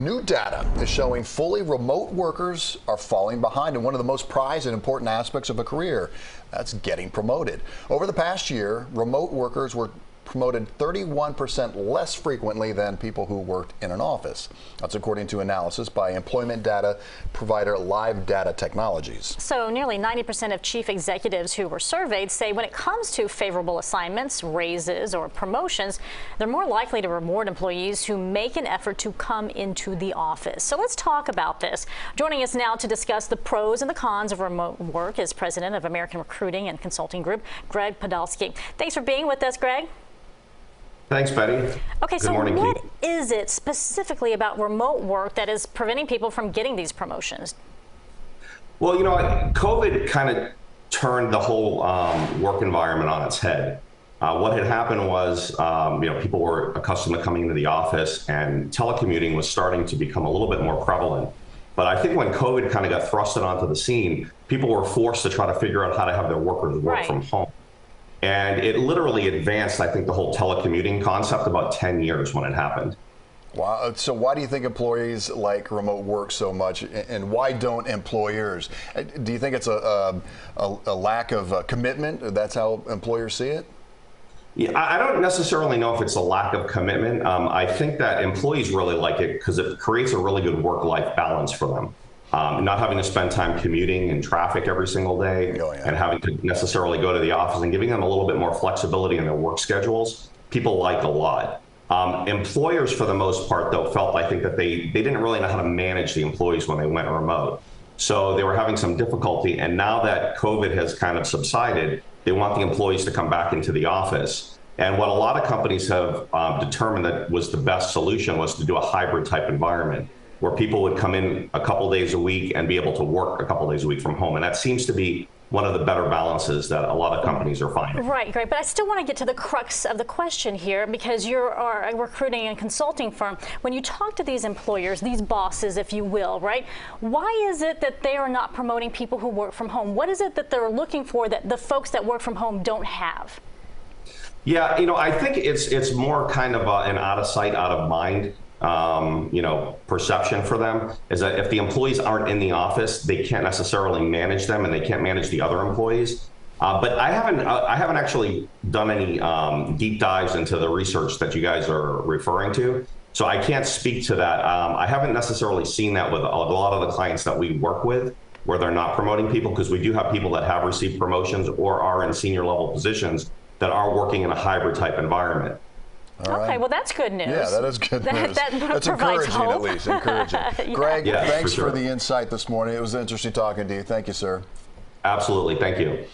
New data is showing fully remote workers are falling behind in one of the most prized and important aspects of a career. That's getting promoted. Over the past year, remote workers were promoted 31% less frequently than people who worked in an office. That's according to analysis by employment data provider Live Data Technologies. So nearly 90% of chief executives who were surveyed say when it comes to favorable assignments, raises, or promotions, they're more likely to reward employees who make an effort to come into the office. So let's talk about this. Joining us now to discuss the pros and the cons of remote work is President of American Recruiting and Consulting Group, Greg Podalsky. Thanks for being with us, Greg. Thanks, Betty. Okay, Good so morning, what Keith. is it specifically about remote work that is preventing people from getting these promotions? Well, you know, COVID kind of turned the whole work environment on its head. What had happened was, people were accustomed to coming into the office, and telecommuting was starting to become a little bit more prevalent. But I think when COVID kind of got thrusted onto the scene, people were forced to try to figure out how to have their workers work from home. And it literally advanced, I think, the whole telecommuting concept about 10 years when it happened. Wow. So why do you think employees like remote work so much, and why don't employers? Do you think it's a lack of commitment? That's how employers see it? Yeah, I don't necessarily know if it's a lack of commitment. I think that employees really like it because it creates a really good work-life balance for them. Not having to spend time commuting in traffic every single day and having to necessarily go to the office, and giving them a little bit more flexibility in their work schedules, people like a lot. Employers, for the most part, though, felt, I think, that they didn't really know how to manage the employees when they went remote. So they were having some difficulty. And now that COVID has kind of subsided, they want the employees to come back into the office. And what a lot of companies have determined that was the best solution was to do a hybrid type environment, where people would come in a couple days a week and be able to work a couple days a week from home. And that seems to be one of the better balances that a lot of companies are finding. Right, great. But I still want to get to the crux of the question here, because you're a recruiting and consulting firm. When you talk to these employers, these bosses, if you will, right, why is it that they are not promoting people who work from home? What is it that they're looking for that the folks that work from home don't have? Yeah, I think it's more kind of an out of sight, out of mind perception for them, is that if the employees aren't in the office, they can't necessarily manage them, and they can't manage the other employees. But I haven't actually done any deep dives into the research that you guys are referring to, so I can't speak to that. I haven't necessarily seen that with a lot of the clients that we work with, where they're not promoting people, because we do have people that have received promotions or are in senior level positions that are working in a hybrid type environment. Okay, well, that's good news. Yeah, that is good news. That's encouraging, hope. at least. Encouraging. Yeah. Greg, Yeah, thanks for the insight this morning. It was interesting talking to you. Thank you, sir. Absolutely. Thank you.